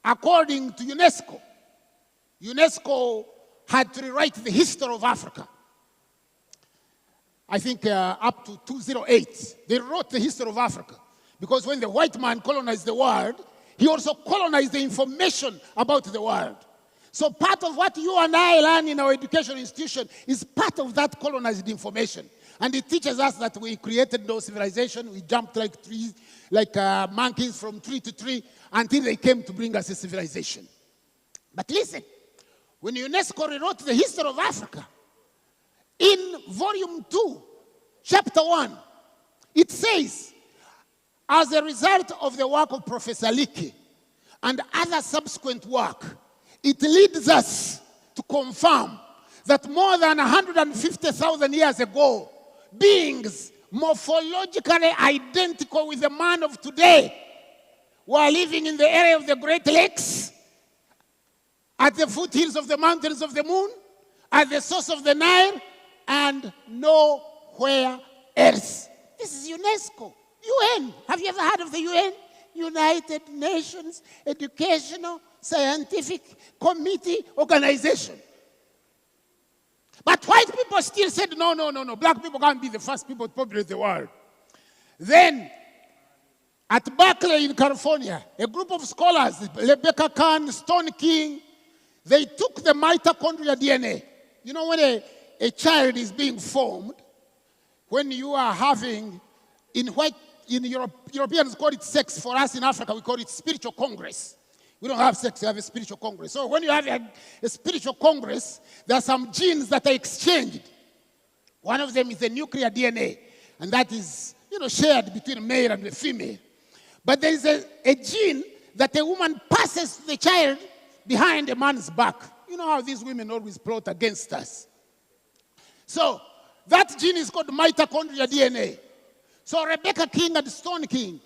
according to UNESCO. UNESCO had to rewrite the history of Africa. I think up to 2008, they wrote the history of Africa. Because when the white man colonized the world, he also colonized the information about the world. So part of what you and I learn in our education institution is part of that colonized information. And it teaches us that we created no civilization. We jumped like trees, like monkeys from tree to tree until they came to bring us a civilization. But listen, when UNESCO rewrote the history of Africa, in volume 2, chapter 1, it says, as a result of the work of Professor Leakey and other subsequent work, it leads us to confirm that more than 150,000 years ago, beings morphologically identical with the man of today were living in the area of the Great Lakes, at the foothills of the mountains of the moon, at the source of the Nile, and nowhere else. This is UNESCO. UN. Have you ever heard of the UN? United Nations Educational Scientific Committee Organization. But white people still said, no, black people can't be the first people to populate the world. Then, at Berkeley in California, a group of scholars, Rebecca Kahn, Stone King, they took the mitochondrial DNA. You know, when a child is being formed, when you are having, in Europe, Europeans call it sex. For us in Africa, we call it spiritual congress. We don't have sex, we have a spiritual congress. So when you have a spiritual congress, there are some genes that are exchanged. One of them is the nuclear DNA, and that is, shared between male and the female. But there is a gene that a woman passes to the child behind a man's back. You know how these women always plot against us. So that gene is called mitochondrial DNA. So Rebecca King and Stone King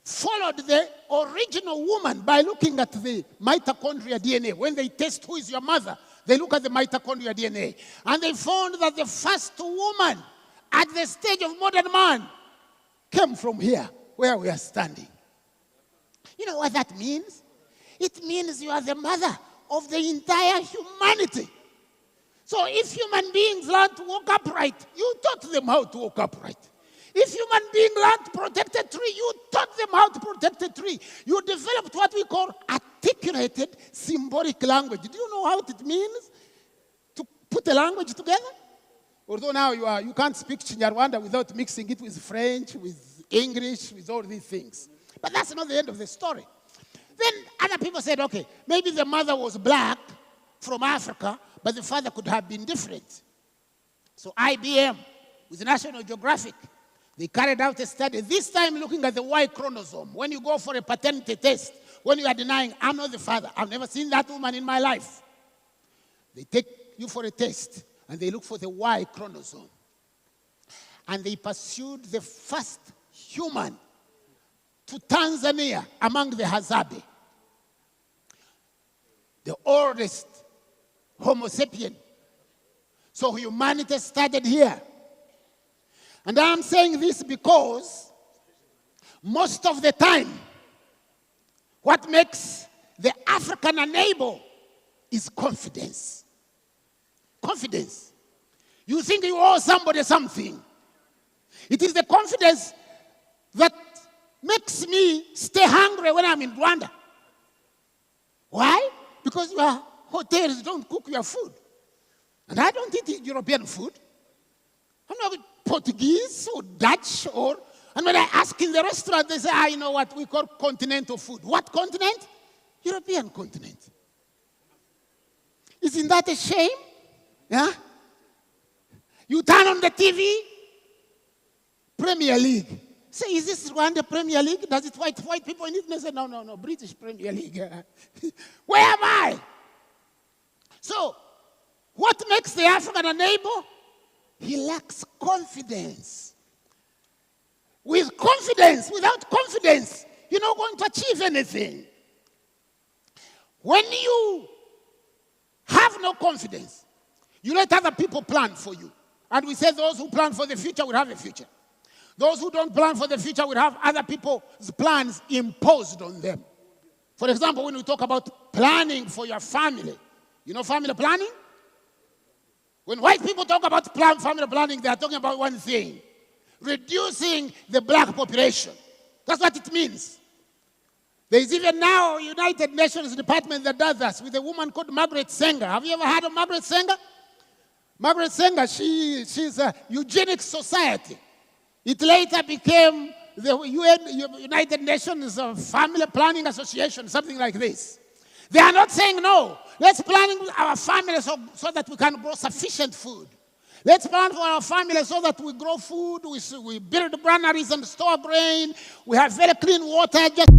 followed the original woman by looking at the mitochondrial DNA. When they test who is your mother, they look at the mitochondrial DNA. And they found that the first woman at the stage of modern man came from here, where we are standing. You know what that means? It means you are the mother of the entire humanity. So if human beings learn to walk upright, you taught them how to walk upright. If human beings learn to protect a tree, you taught them how to protect a tree. You developed what we call articulated symbolic language. Do you know what it means to put a language together? Although now you can't speak Chinyarwanda without mixing it with French, with English, with all these things. But that's not the end of the story. Then other people said, okay, maybe the mother was black from Africa, but the father could have been different. So IBM, with National Geographic, they carried out a study, this time looking at the Y chromosome. When you go for a paternity test, when you are denying, I'm not the father, I've never seen that woman in my life. They take you for a test, and they look for the Y chromosome. And they pursued the first human to Tanzania among the Hadzabe, the oldest Homo sapien. So humanity started here. And I'm saying this because most of the time, what makes the African unable is confidence. Confidence. You think you owe somebody something. It is the confidence that makes me stay hungry when I'm in Rwanda. Why? Because your hotels don't cook your food. And I don't eat European food. I'm not Portuguese or Dutch and when I ask in the restaurant, they say, you know what we call continental food. What continent? European continent. Isn't that a shame? Yeah? You turn on the TV, Premier League. Say, is this Rwanda Premier League? Does it white people in it? And they say, no, British Premier League. Where am I? So, what makes the African unable? He lacks confidence. With confidence, without confidence, you're not going to achieve anything. When you have no confidence, you let other people plan for you. And we say those who plan for the future will have a future. Those who don't plan for the future will have other people's plans imposed on them. For example, when we talk about planning for your family, you know family planning? When white people talk about family planning, they are talking about one thing: reducing the black population. That's what it means. There is even now a United Nations department that does that with a woman called Margaret Sanger. Have you ever heard of Margaret Sanger? Margaret Sanger, she's a eugenics society. It later became the United Nations Family Planning Association, something like this. They are not saying no. Let's plan our family so that we can grow sufficient food. Let's plan for our family so that we grow food, we build granaries and store grain, we have very clean water. Just